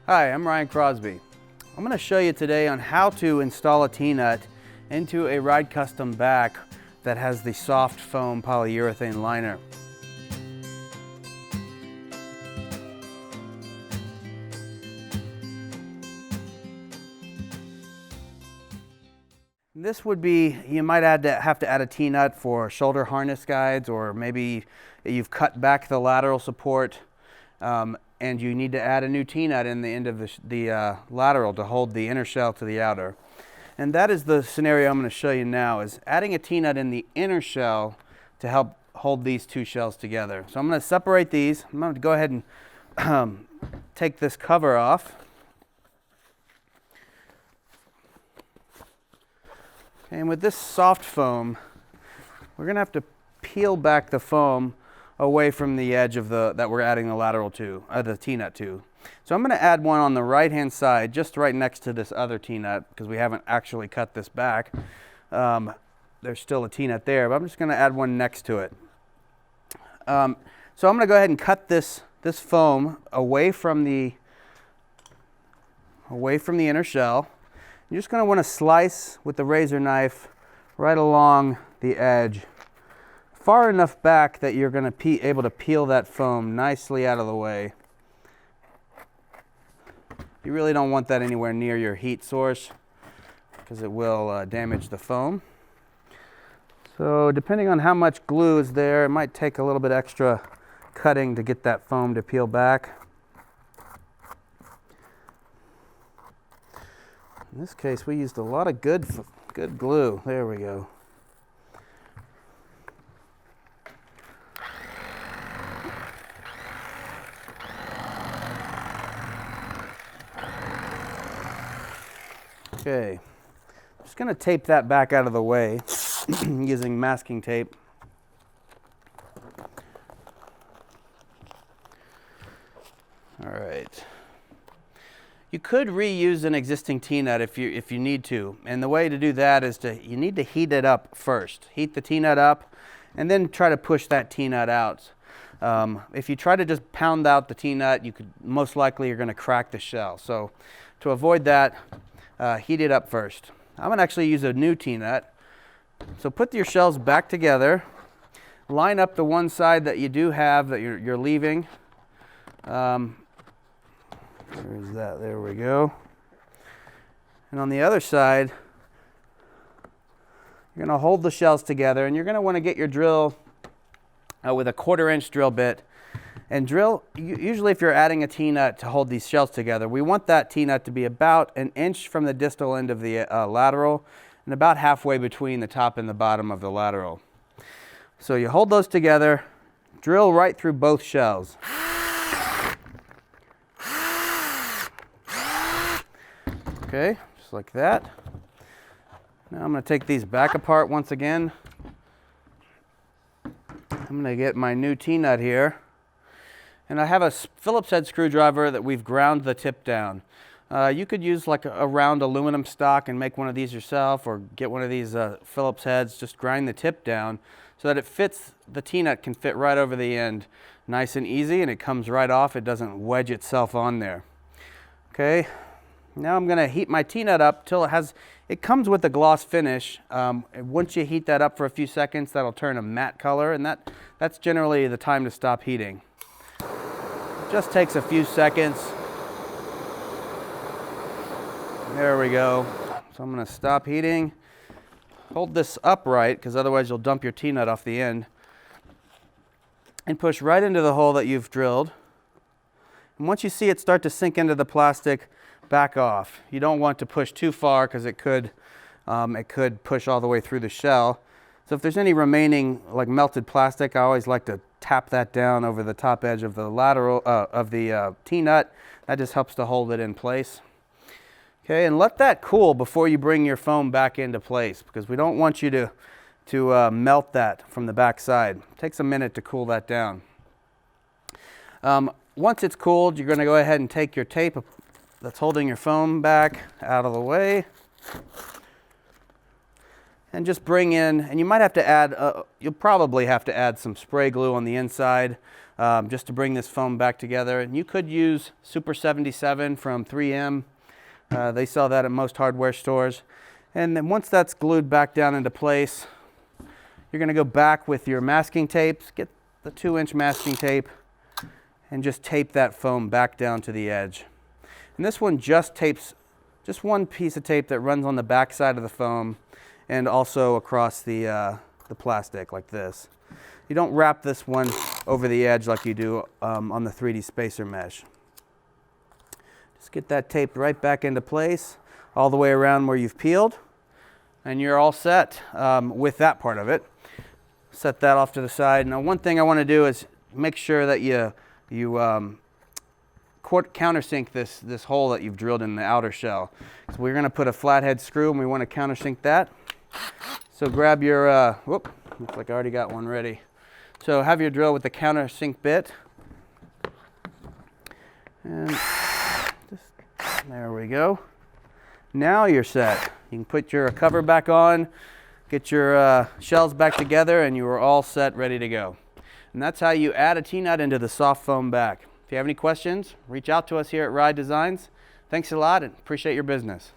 Hi, I'm Ryan Crosby. I'm going to show you today on how to install a T-nut into a Ride Custom back that has the soft foam polyurethane liner. This would be, you might have to add a T-nut for shoulder harness guides, or maybe you've cut back the lateral support and you need to add a new T-nut in the end of the lateral to hold the inner shell to the outer. And that is the scenario I'm going to show you now, is adding a T-nut in the inner shell to help hold these two shells together. So I'm going to separate these. I'm going to go ahead and take this cover off. And with this soft foam, we're going to have to peel back the foam away from the edge of that we're adding the lateral to, the T-nut to. So I'm going to add one on the right-hand side, just right next to this other T-nut, because we haven't actually cut this back. There's still a T-nut there, but I'm just going to add one next to it. So I'm going to go ahead and cut this foam away from the inner shell. You're just going to want to slice with the razor knife right along the edge, far enough back that you're going to be able to peel that foam nicely out of the way. You really don't want that anywhere near your heat source, because it will damage the foam. So depending on how much glue is there, it might take a little bit extra cutting to get that foam to peel back. In this case, we used a lot of good glue. There we go. Okay, I'm just going to tape that back out of the way using masking tape. All right. You could reuse an existing T-nut if you need to, and the way to do that is you need to heat it up first. Heat the T-nut up, and then try to push that T-nut out. If you try to just pound out the T-nut, most likely you're going to crack the shell. So to avoid that, heat it up first. I'm going to actually use a new T-nut. So put your shells back together. Line up the one side that you do have that you're leaving. There's that. There we go. And on the other side, you're going to hold the shells together, and you're going to want to get your drill with a 1/4-inch drill bit. And drill, usually if you're adding a T-nut to hold these shells together, we want that T-nut to be about 1 inch from the distal end of the lateral and about halfway between the top and the bottom of the lateral. So you hold those together, drill right through both shells. Okay, just like that. Now I'm going to take these back apart once again. I'm going to get my new T-nut here. And I have a Phillips head screwdriver that we've ground the tip down. You could use like a round aluminum stock and make one of these yourself, or get one of these Phillips heads, just grind the tip down so that it fits, the T-nut can fit right over the end nice and easy, and it comes right off. It doesn't wedge itself on there. Okay. Now I'm going to heat my T-nut up till it comes with a gloss finish. Once you heat that up for a few seconds, that'll turn a matte color, and that's generally the time to stop heating. It just takes a few seconds. There we go. So I'm going to stop heating. Hold this upright, because otherwise you'll dump your T-nut off the end. And push right into the hole that you've drilled. And once you see it start to sink into the plastic, back off. You don't want to push too far, because it could push all the way through the shell. So if there's any remaining like melted plastic, I always like to tap that down over the top edge of the lateral of the T-nut. That just helps to hold it in place. Okay, and let that cool before you bring your foam back into place, because we don't want you to melt that from the back side. It takes a minute to cool that down. Once it's cooled, you're going to go ahead and take your tape that's holding your foam back out of the way, and just bring in, and you might have to add, you'll probably have to add some spray glue on the inside. just to bring this foam back together. And you could use Super 77 from 3M. They sell that at most hardware stores. And then once that's glued back down into place, you're going to go back with your masking tapes, get the 2-inch masking tape, and just tape that foam back down to the edge. And this one just tapes, just one piece of tape that runs on the back side of the foam and also across the plastic like this. You don't wrap this one over the edge like you do on the 3D spacer mesh. Just get that taped right back into place all the way around where you've peeled, and you're all set with that part of it. Set that off to the side. Now one thing I want to do is make sure that you countersink this hole that you've drilled in the outer shell. So we're going to put a flathead screw and we want to countersink that. So grab your, whoop, looks like I already got one ready. So have your drill with the countersink bit. And just, there we go. Now you're set. You can put your cover back on, get your shells back together, and you are all set, ready to go. And that's how you add a T-nut into the soft foam back. If you have any questions, reach out to us here at Ride Designs. Thanks a lot and appreciate your business.